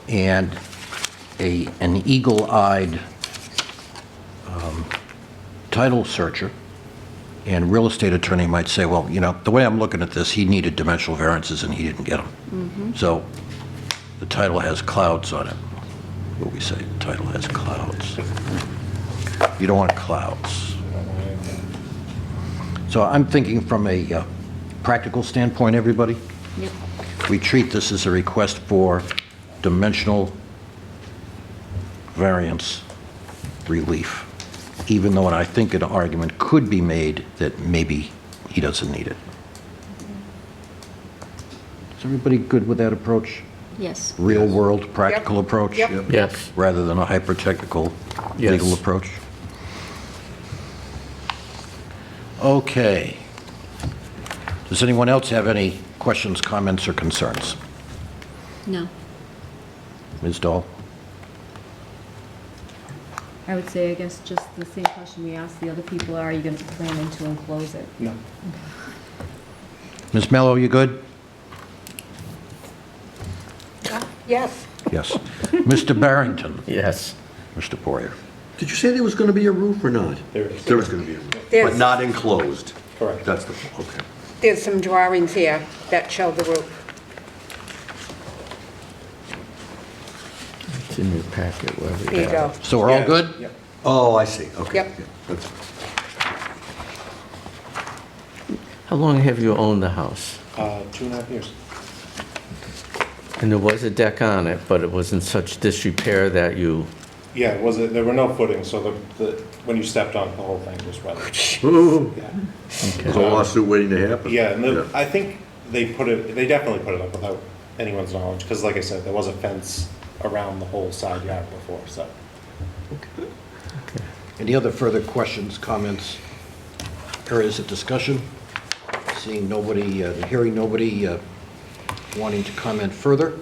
And an eagle-eyed title searcher and real estate attorney might say, well, you know, the way I'm looking at this, he needed dimensional variances and he didn't get them. So the title has clouds on it. What we say, the title has clouds. You don't want clouds. So I'm thinking from a practical standpoint, everybody, Yep. we treat this as a request for dimensional variance relief, even though I think an argument could be made that maybe he doesn't need it. Is everybody good with that approach? Yes. Real-world, practical approach? Yep. Yes. Rather than a hyper-technical Yes. legal approach? Okay. Does anyone else have any questions, comments, or concerns? No. Ms. Dahl? I would say, I guess, just the same question we asked the other people, are you going to plan to enclose it? No. Ms. Mello, you good? Yes. Yes. Mr. Barrington? Yes. Mr. Poirier? Did you say there was going to be a roof or not? There is. There was going to be a roof, There's- but not enclosed. Correct. That's the, okay. There's some drawings here that show the roof. It's in your packet, wherever Here you go. So we're all Yeah. good? Yep. Oh, I see, okay. Yep. Yeah, that's- How long have you owned the house? 2.5 years. And there was a deck on it, but it was in such disrepair that you, Yeah, there were no footings, so when you stepped on, the whole thing just went. Ooh, Yeah. there's a lawsuit waiting to happen. Yeah, and I think they definitely put it up without anyone's knowledge, because like I said, there was a fence around the whole side yard before, so. Any other further questions, comments, areas of discussion? Seeing nobody, hearing nobody wanting to comment further,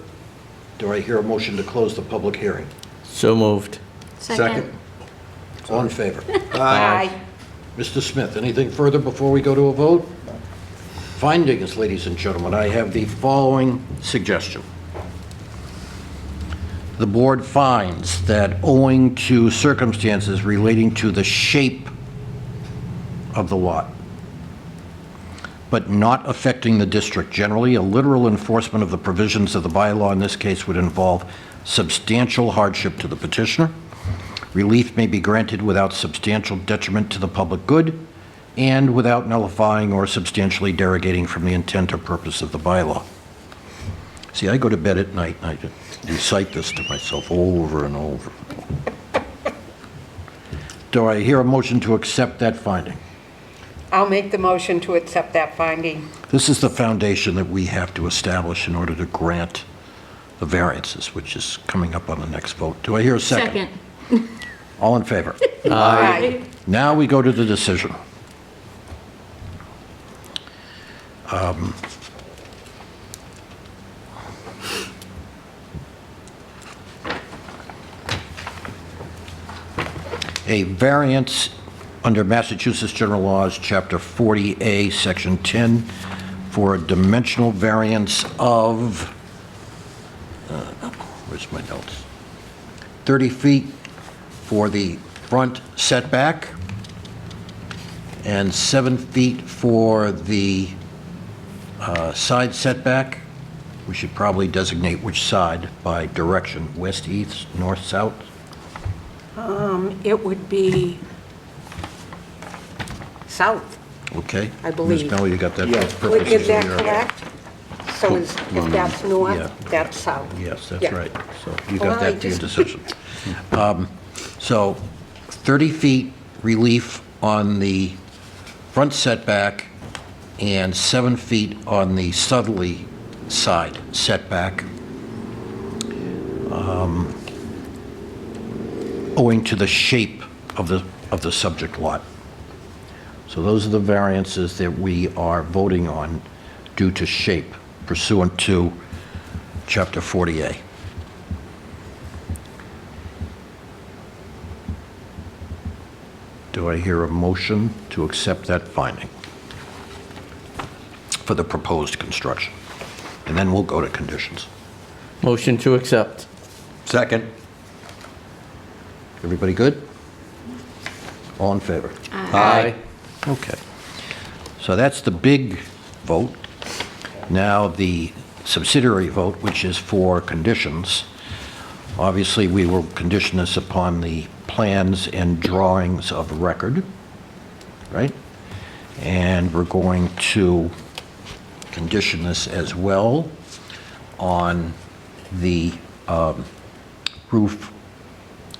do I hear a motion to close the public hearing? so moved. Second. All in favor? Aye. Mr. Smith, anything further before we go to a vote? Findings, ladies and gentlemen, I have the following suggestion. The board finds that owing to circumstances relating to the shape of the lot, but not affecting the district generally, a literal enforcement of the provisions of the bylaw in this case would involve substantial hardship to the petitioner. Relief may be granted without substantial detriment to the public good and without nullifying or substantially derogating from the intent or purpose of the bylaw. See, I go to bed at night and I recite this to myself over and over. Do I hear a motion to accept that finding? I'll make the motion to accept that finding. This is the foundation that we have to establish in order to grant the variances, which is coming up on the next vote. Do I hear a second? Second. All in favor? Aye. Now we go to the decision. A variance under Massachusetts General Laws, Chapter 40A, Section 10, for a dimensional variance of, where's my notes? 30 feet for the front setback and 7 feet for the side setback. We should probably designate which side by direction, west, east, north, south. It would be south. Okay? I believe. Ms. Mello, you got that? Yeah. for purposes Is of that your- correct? So if that's Yeah. north, that's south? Yes, that's Yeah. right. So you Well, got I that to your just- decision. So 30 feet relief on the front setback and 7 feet on the southerly side setback, owing to the shape of the subject lot. So those are the variances that we are voting on due to shape pursuant to Chapter 40A. Do I hear a motion to accept that finding for the proposed construction? And then we'll go to conditions. Motion to accept. Second. Everybody good? All in favor? Aye. Okay. So that's the big vote. Now, the subsidiary vote, which is for conditions. Obviously, we will condition this upon the plans and drawings of record, right? And we're going to condition this as well on the roof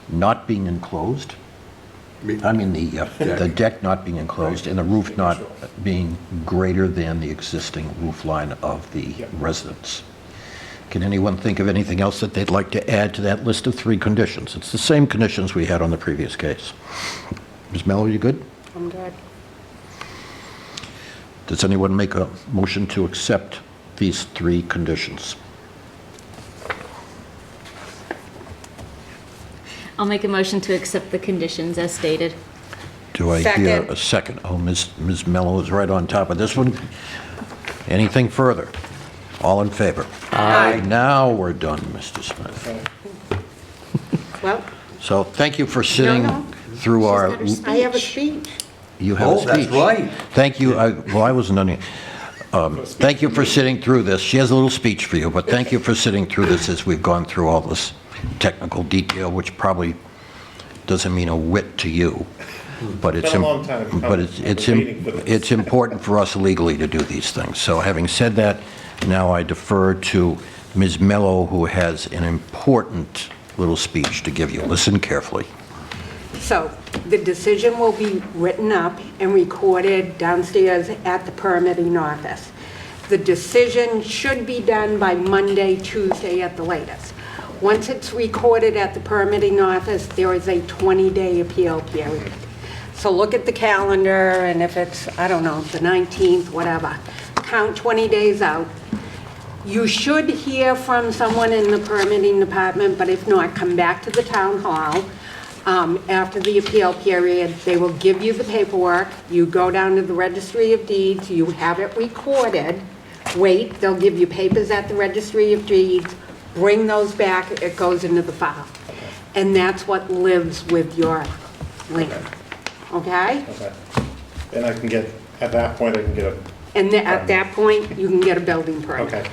not being enclosed. I mean, the deck not being enclosed and the roof not being greater than the existing roof line of the residence. Can anyone think of anything else that they'd like to add to that list of 3 conditions? It's the same conditions we had on the previous case. Ms. Mello, you good? I'm good. Does anyone make a motion to accept these 3 conditions? I'll make a motion to accept the conditions as stated. Do I hear Second. a second? Oh, Ms. Mello is right on top of this one. Anything further? All in favor? Aye. Now we're done, Mr. Smith. Well, So thank you for sitting no. through our... I have a speech. You have a Oh, speech. that's right. Thank you. Well, I wasn't on it. Thank you for sitting through this. She has a little speech for you, but thank you for sitting through this as we've gone through all this technical detail, which probably doesn't mean a whit to you. But it's, been a long time but coming. it's, I've it's, been im- waiting for this. it's important for us legally to do these things. So having said that, now I defer to Ms. Mello, who has an important little speech to give you. Listen carefully. So the decision will be written up and recorded downstairs at the permitting office. The decision should be done by Monday, Tuesday at the latest. Once it's recorded at the permitting office, there is a 20-day appeal period. So look at the calendar, and if it's, I don't know, the 19th, whatever, count 20 days out. You should hear from someone in the permitting department, but if not, come back to the town hall. After the appeal period, they will give you the paperwork. You go down to the registry of deeds, you have it recorded. Wait, they'll give you papers at the registry of deeds. Bring those back, it goes into the file. And that's what lives with your land. Okay? Okay. And I can get, at that point, I can get a, And at that point, you can get a building permit. okay,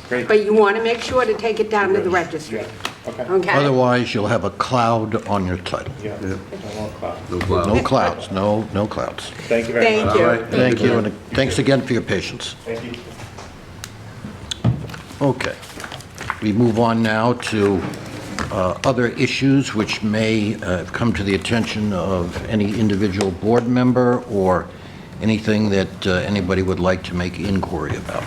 great. But you want to make sure to take it down to the registry. Yeah, okay. Okay? Otherwise, you'll have a cloud on your title. Yeah, I won't cloud. No clouds, no clouds. Thank you very Thank much. you. Thank you, and thanks again for your patience. Thank you. Okay. We move on now to other issues which may come to the attention of any individual board member or anything that anybody would like to make inquiry about.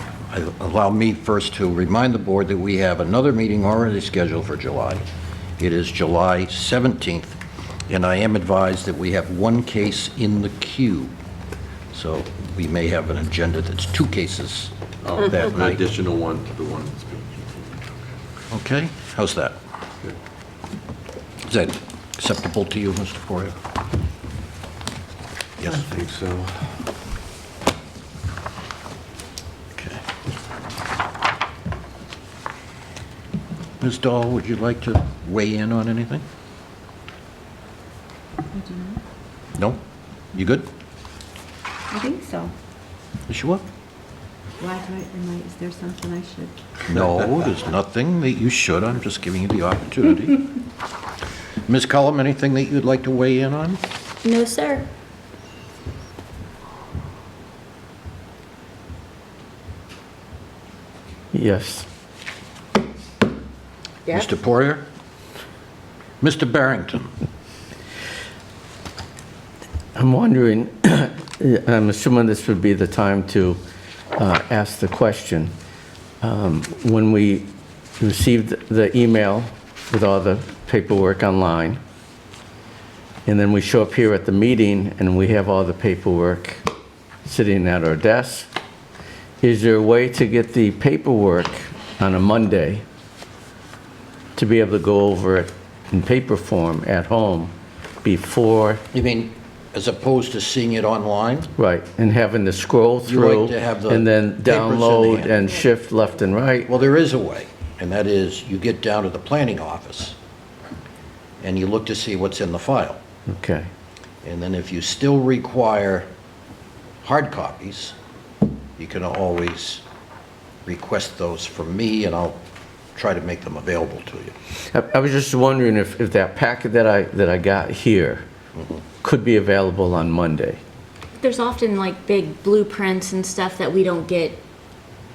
Allow me first to remind the board that we have another meeting already scheduled for July. It is July 17th, and I am advised that we have 1 case in the queue. So we may have an agenda that's 2 cases that An night. additional one to the one that's been. Okay, how's that? Is that acceptable to you, Mr. Poirier? Yes, I think so. okay. Ms. Dahl, would you like to weigh in on anything? No? You good? I think so. You sure? Why, is there something I should? No, there's nothing that you should. I'm just giving you the opportunity. Ms. Cullum, anything that you'd like to weigh in on? No, sir. Yes. Yeah? Mr. Poirier? Mr. Barrington? I'm wondering, I'm assuming this would be the time to ask the question. When we received the email with all the paperwork online, and then we show up here at the meeting and we have all the paperwork sitting at our desk, is there a way to get the paperwork on a Monday to be able to go over it in paper form at home before, You mean, as opposed to seeing it online? right, and having to scroll You like through to have the and then papers in the download hand. and shift left and right? Well, there is a way, and that is you get down to the planning office and you look to see what's in the file. Okay, And then if you still require hard copies, you can always request those from me and I'll try to make them available to you. I was just wondering if that packet that I got here could be available on Monday. There's often like big blueprints and stuff that we don't get,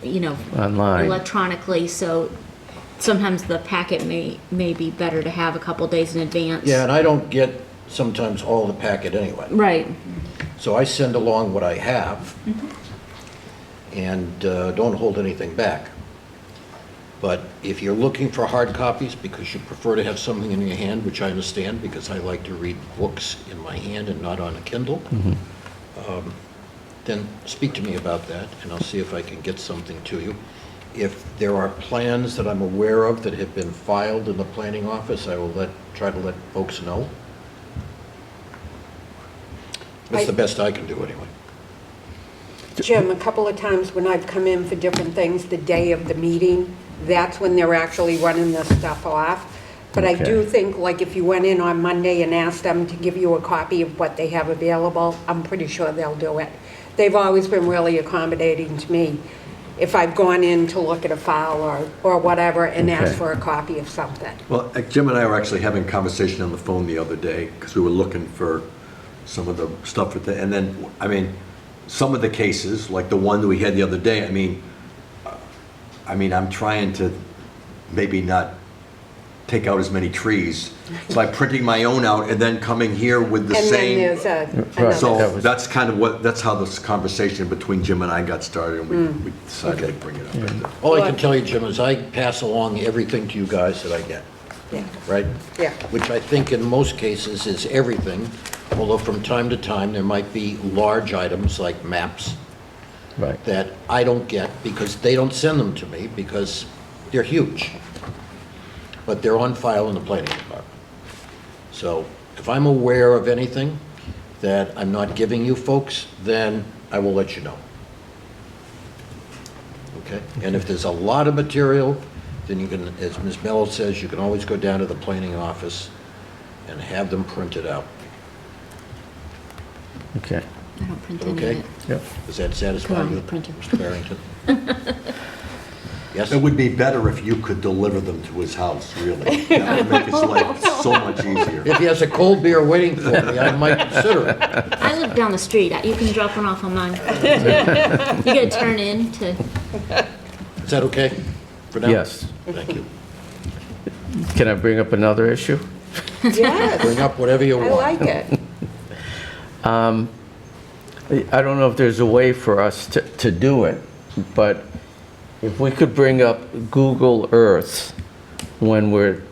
you know, Online. electronically, so sometimes the packet may be better to have a couple days in advance. Yeah, and I don't get sometimes all the packet anyway. Right. So I send along what I have and don't hold anything back. But if you're looking for hard copies because you prefer to have something in your hand, which I understand because I like to read books in my hand and not on a Kindle, then speak to me about that and I'll see if I can get something to you. If there are plans that I'm aware of that have been filed in the planning office, I will try to let folks know. That's the best I can do anyway. Jim, a couple of times when I've come in for different things, the day of the meeting, that's when they're actually running this stuff off. But I do Okay. think, like, if you went in on Monday and asked them to give you a copy of what they have available, I'm pretty sure they'll do it. They've always been really accommodating to me. If I've gone in to look at a file or whatever and asked Okay. for a copy of something. Well, Jim and I were actually having a conversation on the phone the other day, because we were looking for some of the stuff with the, and then, I mean, some of the cases, like the one that we had the other day, I mean, I'm trying to maybe not take out as many trees by printing my own out and then coming here with the And then same. there's Right. So another. that's kind of that's how this conversation between Jim and I got started, and we decided to bring it up. All I can tell you, Jim, is I pass along everything to you guys that I get, Yeah, right? yeah. Which I think in most cases is everything, although from time to time, there might be large items like maps Right. that I don't get because they don't send them to me because they're huge. But they're on file in the planning department. So if I'm aware of anything that I'm not giving you folks, then I will let you know. Okay? And if there's a lot of material, then you can, as Ms. Mello says, you can always go down to the planning office and have them printed out. Okay. I don't print any Okay? of it. Yep. Does that satisfy Come on, you, printer. Mr. Barrington? Yes? It would be better if you could deliver them to his house, really. That would make his life so much easier. If he has a cold beer waiting for me, I might consider it. I live down the street. You can drop one off on mine. You gotta turn in to, Is that okay for now? Yes. Thank you. Can I bring up another issue? Yes, Bring up whatever you I want. like it. I don't know if there's a way for us to do it, but if we could bring up Google Earth when we're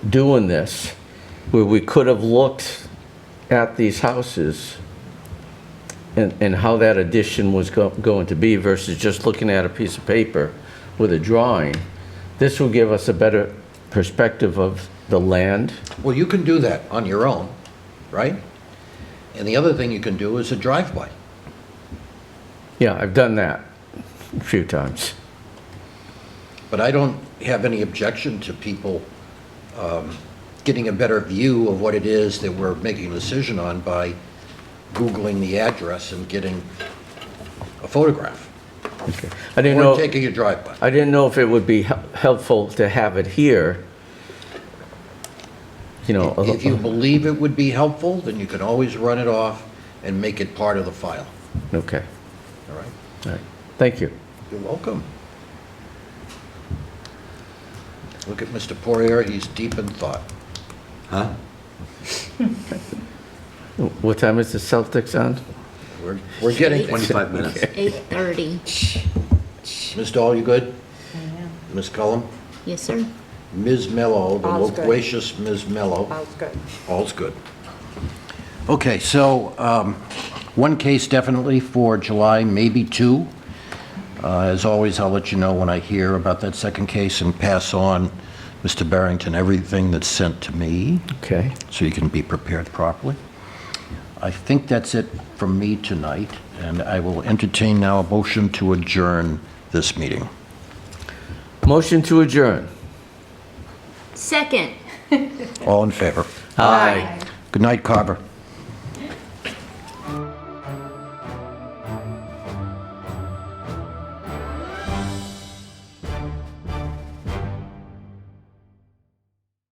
doing this, where we could have looked at these houses and how that addition was going to be versus just looking at a piece of paper with a drawing, this will give us a better perspective of the land. Well, you can do that on your own, right? And the other thing you can do is a drive-by. Yeah, I've done that a few times. But I don't have any objection to people getting a better view of what it is that we're making a decision on by Googling the address and getting a photograph. Okay. I didn't know. Or taking a drive-by. I didn't know if it would be helpful to have it here, you know. If you believe it would be helpful, then you can always run it off and make it part of the file. Okay, All right? all right. Thank you. You're welcome. Look at Mr. Poirier, he's deep in thought. Huh? What time is the Celtics on? We're getting, 25 minutes. 8:30. Ms. Dahl, you good? Ms. Cullum? Yes, sir. Ms. Mello, the All's good. loquacious Ms. Mello. All's good. All's good. Okay, so one case definitely for July, maybe two. As always, I'll let you know when I hear about that second case and pass on, Mr. Barrington, everything that's sent to me, Okay. so you can be prepared properly. I think that's it from me tonight, and I will entertain now a motion to adjourn this meeting. Motion to adjourn. Second. All in favor? Aye. Good night, Carver.